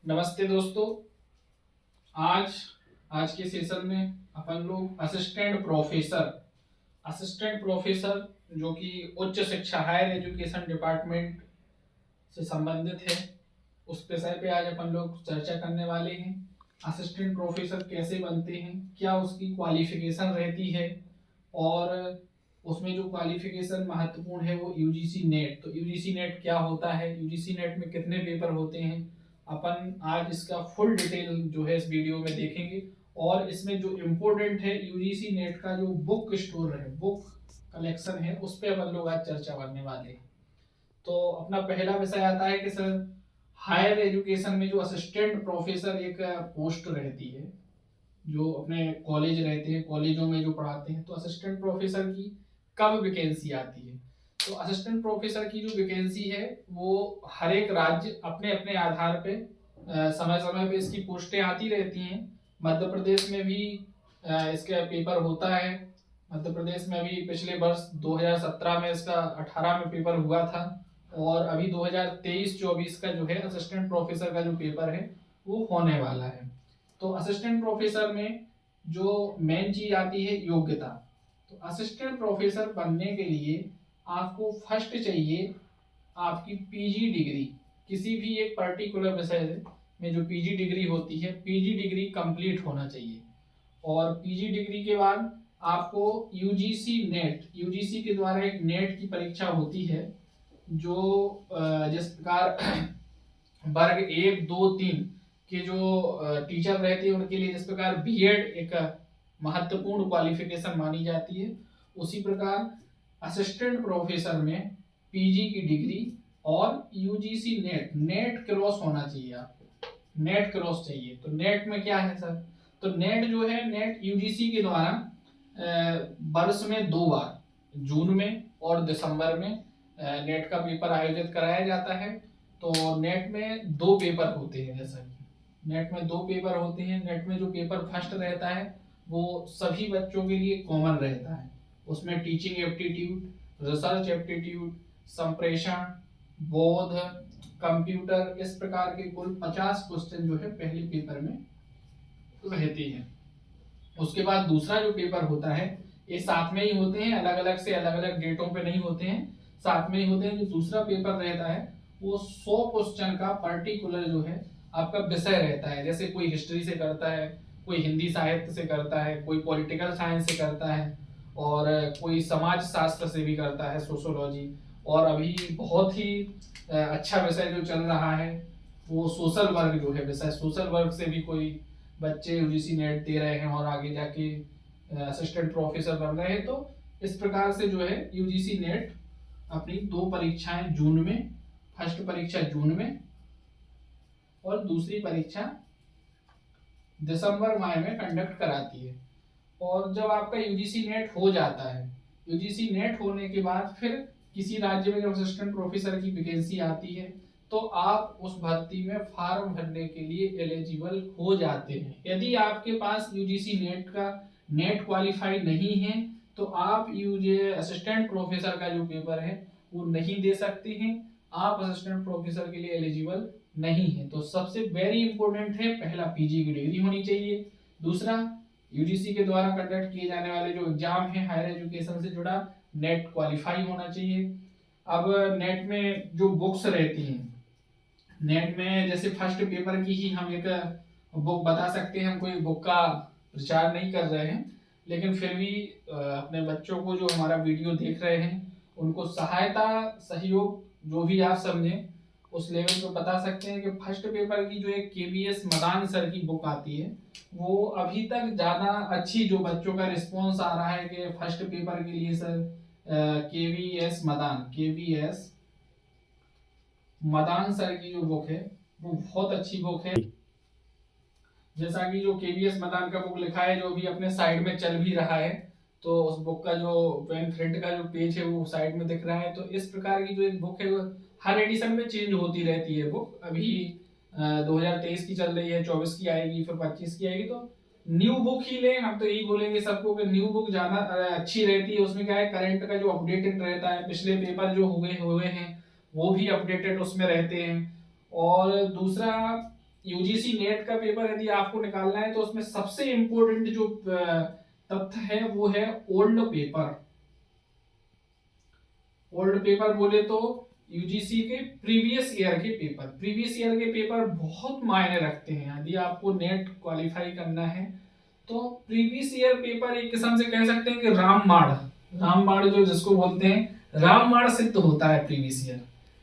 नमस्ते दोस्तों। आज आज के सेशन में अपन लोग असिस्टेंट प्रोफेसर जो कि उच्च शिक्षा हायर एजुकेशन डिपार्टमेंट से संबंधित है, उस विषय पे आज अपन लोग चर्चा करने वाले हैं। असिस्टेंट प्रोफेसर कैसे बनते हैं, क्या उसकी क्वालिफिकेशन रहती है, और उसमें जो क्वालिफिकेशन महत्वपूर्ण है वो यूजीसी नेट। तो यूजीसी नेट क्या होता है, यूजीसी नेट में कितने पेपर होते हैं, अपन आज इसका फुल डिटेल जो है इस वीडियो में देखेंगे। और इसमें जो इम्पोर्टेंट है, यूजीसी नेट का जो बुक स्टोर है, बुक कलेक्शन है, उस पर अपन लोग आज चर्चा करने वाले हैं। तो अपना पहला विषय आता है कि सर, हायर एजुकेशन में जो असिस्टेंट प्रोफेसर एक पोस्ट रहती है, जो अपने कॉलेज रहते हैं, कॉलेजों में जो पढ़ाते हैं, तो असिस्टेंट प्रोफेसर की कब वैकेंसी आती है। तो असिस्टेंट प्रोफेसर की जो वैकेंसी है वो हर एक राज्य अपने अपने आधार पे समय समय पे इसकी पोस्टें आती रहती हैं। मध्य प्रदेश में भी इसका पेपर होता है। मध्य प्रदेश में अभी पिछले वर्ष 2017 में इसका 18 में पेपर हुआ था, और अभी 2023-24 का जो है असिस्टेंट प्रोफेसर का जो पेपर है वो होने वाला है। तो असिस्टेंट प्रोफेसर में जो मेन चीज आती है योग्यता। तो असिस्टेंट प्रोफेसर बनने के लिए आपको फर्स्ट चाहिए आपकी पीजी डिग्री। किसी भी एक पर्टिकुलर विषय में जो पीजी डिग्री होती है, पीजी डिग्री कंप्लीट होना चाहिए। और पीजी डिग्री के बाद आपको यूजीसी नेट, यूजीसी के द्वारा एक नेट की परीक्षा होती है, जो जिस प्रकार वर्ग 1, 2, 3 के जो टीचर रहते हैं उनके लिए जिस प्रकार बीएड एक महत्वपूर्ण क्वालिफिकेशन मानी जाती है, उसी प्रकार असिस्टेंट प्रोफेसर में पीजी की डिग्री और यूजीसी नेट, नेट क्रॉस होना चाहिए आपको, नेट क्रॉस चाहिए। तो नेट में क्या है सर, तो नेट जो है, नेट यूजीसी के द्वारा वर्ष में 2 बार, जून में और दिसंबर में नेट का पेपर आयोजित कराया जाता है। तो नेट में 2 पेपर होते हैं, जैसा कि नेट में 2 पेपर होते हैं। नेट में जो पेपर फर्स्ट रहता है वो सभी बच्चों के लिए कॉमन रहता है। उसमें टीचिंग एप्टीट्यूड, रिसर्च एप्टीट्यूड, संप्रेषण, बोध, कंप्यूटर, इस प्रकार के कुल 50 क्वेश्चन जो है पहले पेपर में रहते हैं। उसके बाद दूसरा जो पेपर होता है, ये साथ में ही होते हैं, अलग अलग से अलग अलग डेटों पे नहीं होते हैं, साथ में ही होते हैं। जो दूसरा पेपर रहता है वो 100 क्वेश्चन का पर्टिकुलर जो है आपका विषय रहता है। जैसे कोई हिस्ट्री से करता है, कोई हिंदी साहित्य से करता है, कोई पॉलिटिकल साइंस से करता है, और कोई समाज शास्त्र से भी करता है, सोशोलॉजी। और अभी बहुत ही अच्छा विषय जो चल रहा है वो सोशल वर्क जो है विषय, सोशल वर्क से भी कोई बच्चे यूजीसी नेट दे रहे हैं और आगे जाके असिस्टेंट प्रोफेसर बन रहे हैं। तो इस प्रकार से जो है यूजीसी नेट अपनी 2 परीक्षाएं जून में, फर्स्ट परीक्षा जून में और दूसरी परीक्षा दिसंबर माह में कंडक्ट कराती है। और जब आपका यूजीसी नेट हो जाता है, यूजीसी नेट होने के बाद फिर किसी राज्य में जब असिस्टेंट प्रोफेसर की वैकेंसी आती है तो आप उस भर्ती में फॉर्म भरने के लिए एलिजिबल हो जाते हैं। यदि आपके पास यूजीसी नेट का नेट क्वालिफाई नहीं है तो आप यूजी असिस्टेंट प्रोफेसर का जो पेपर है वो नहीं दे सकते हैं, आप असिस्टेंट प्रोफेसर के लिए एलिजिबल नहीं है। तो सबसे वेरी इंपॉर्टेंट है, पहला पीजी की डिग्री होनी चाहिए, दूसरा यूजीसी के द्वारा कंडक्ट किए जाने वाले जो एग्जाम है हायर एजुकेशन से जुड़ा, नेट क्वालिफाई होना चाहिए। अब नेट में जो बुक्स रहती हैं, नेट में जैसे फर्स्ट पेपर की ही हम एक बुक बता सकते हैं। हम कोई बुक का प्रचार नहीं कर रहे हैं, लेकिन फिर भी अपने बच्चों को जो हमारा वीडियो देख रहे हैं उनको सहायता, सहयोग जो भी आप समझें उस लेवल पे बता सकते हैं कि फर्स्ट पेपर की जो एक केवीएस मदान सर की बुक आती है वो अभी तक ज़्यादा अच्छी, जो बच्चों का रिस्पॉन्स आ रहा है कि फर्स्ट पेपर के लिए सर केवीएस मदान सर की जो बुक है वो बहुत अच्छी बुक है। जैसा कि जो केवीएस मदान का बुक लिखा है, जो भी अपने साइड में चल भी रहा है, तो उस बुक का जो पेन थ्रेड का जो पेज है वो साइड में दिख रहा है। तो इस प्रकार की जो एक बुक है वो हर एडिशन में चेंज होती रहती है बुक। अभी 2023 की चल रही है, 24 की आएगी, फिर 25 की आएगी। तो न्यू बुक ही लें, हम तो यही बोलेंगे सबको कि न्यू बुक ज्यादा अच्छी रहती है। उसमें क्या है, करंट का जो अपडेटेड रहता है, पिछले पेपर जो हुए हुए हैं वो भी अपडेटेड उसमें रहते हैं। और दूसरा यूजीसी नेट का पेपर यदि आपको निकालना है तो उसमें सबसे इंपॉर्टेंट जो तथ्य है वो है ओल्ड पेपर। ओल्ड पेपर बोले तो यूजीसी के प्रीवियस ईयर के पेपर बहुत मायने रखते हैं। यदि आपको नेट क्वालिफाई करना है तो प्रीवियस ईयर पेपर एक किस्म से कह सकते हैं कि रामबाण जो जिसको बोलते हैं रामबाण सिद्ध होता है।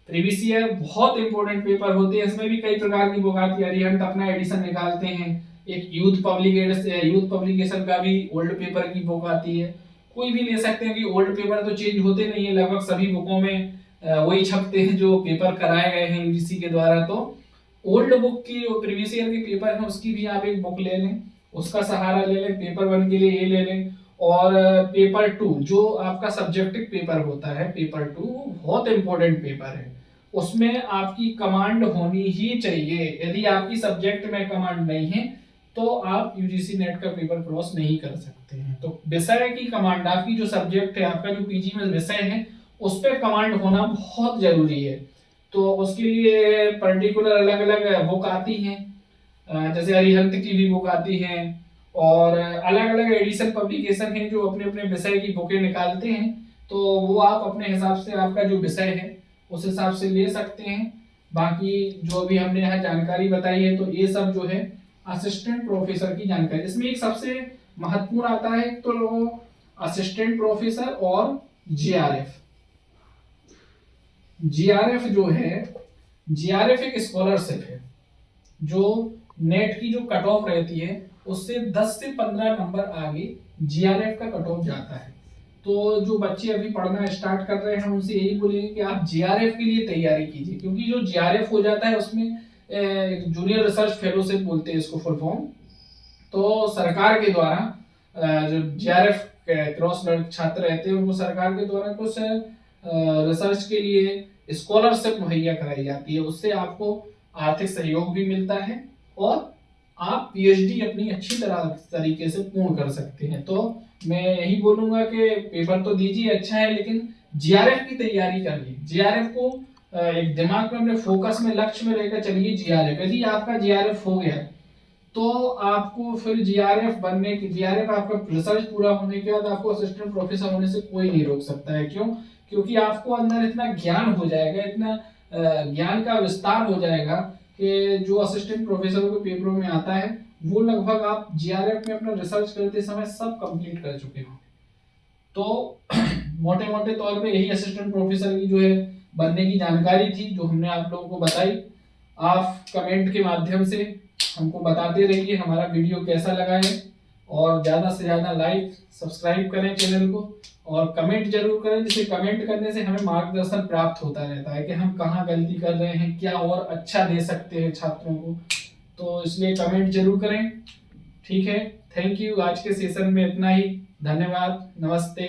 प्रीवियस ईयर बहुत इंपॉर्टेंट पेपर होते हैं। इसमें भी कई प्रकार की बुक आती है। अरिहंत अपना एडिशन निकालते हैं। एक यूथ पब्लिकेशन का भी ओल्ड पेपर की बुक आती है। कोई भी ले सकते हैं कि ओल्ड पेपर तो चेंज होते नहीं है, लगभग सभी बुकों में वही छपते हैं जो पेपर कराए गए हैं यूजीसी के द्वारा। तो ओल्ड बुक की प्रीवियस ईयर के पेपर है उसकी भी आप एक बुक ले लें, उसका सहारा ले लें। पेपर 1 के लिए ये ले लें। और पेपर 2 जो आपका सब्जेक्टिव पेपर होता है, पेपर 2 बहुत इंपॉर्टेंट पेपर है। उसमें आपकी कमांड होनी ही चाहिए। यदि आपकी सब्जेक्ट में कमांड नहीं है तो आप यूजीसी नेट का पेपर क्रॉस नहीं कर सकते हैं। तो विषय की कमांड, आपकी जो सब्जेक्ट है, आपका जो पीजी में विषय है, उस पर कमांड होना बहुत जरूरी है। तो उसके लिए पर्टिकुलर अलग अलग बुक आती हैं, जैसे अरिहंत की भी बुक आती हैं और अलग अलग एडिशन पब्लिकेशन है जो अपने अपने विषय की बुकें निकालते हैं। तो वो आप अपने हिसाब से आपका जो विषय है उस हिसाब से ले सकते हैं। बाकी जो भी हमने यहाँ जानकारी बताई है तो ये सब जो है असिस्टेंट प्रोफेसर की जानकारी। इसमें एक सबसे महत्वपूर्ण आता है तो असिस्टेंट प्रोफेसर और जीआरएफ। जीआरएफ जो है, जीआरएफ एक स्कॉलरशिप है जो नेट की जो कट ऑफ रहती है उससे 10 से 15 नंबर आगे जीआरएफ का कट ऑफ जाता है। तो जो बच्चे अभी पढ़ना स्टार्ट कर रहे हैं उनसे यही बोलेंगे कि आप जीआरएफ के लिए तैयारी कीजिए, क्योंकि जो जीआरएफ हो जाता है उसमें जूनियर रिसर्च फेलोशिप बोलते हैं इसको फुल फॉर्म। तो सरकार के द्वारा जो जीआरएफ क्रॉस छात्र रहते हैं उनको सरकार के द्वारा कुछ रिसर्च के लिए स्कॉलरशिप मुहैया कराई जाती है। उससे आपको आर्थिक सहयोग भी मिलता है और आप पीएचडी अपनी अच्छी तरीके से पूर्ण कर सकते हैं। तो मैं यही बोलूंगा कि पेपर तो दीजिए अच्छा है, लेकिन जीआरएफ की तैयारी करिए। जीआरएफ को एक दिमाग में अपने फोकस में लक्ष्य में लेकर चलिए। जीआरएफ यदि आपका जीआरएफ हो गया तो आपको फिर जीआरएफ आपका रिसर्च पूरा होने के बाद आपको असिस्टेंट प्रोफेसर होने से कोई नहीं रोक सकता है। क्यों? क्योंकि आपको अंदर इतना ज्ञान हो जाएगा, इतना ज्ञान का विस्तार हो जाएगा कि जो असिस्टेंट प्रोफेसर के पेपरों में आता है वो लगभग आप जीआरएफ में अपना रिसर्च करते समय सब कंप्लीट कर चुके हो। तो मोटे मोटे तौर पे यही असिस्टेंट प्रोफेसर की जो है बनने की जानकारी थी जो हमने आप लोगों को बताई। आप कमेंट के माध्यम से हमको बताते रहिए हमारा वीडियो कैसा लगा है, और ज़्यादा से ज़्यादा लाइक सब्सक्राइब करें चैनल को और कमेंट जरूर करें, जिसे कमेंट करने से हमें मार्गदर्शन प्राप्त होता रहता है कि हम कहाँ गलती कर रहे हैं, क्या और अच्छा दे सकते हैं छात्रों को। तो इसलिए कमेंट जरूर करें। ठीक है, थैंक यू। आज के सेशन में इतना ही। धन्यवाद। नमस्ते।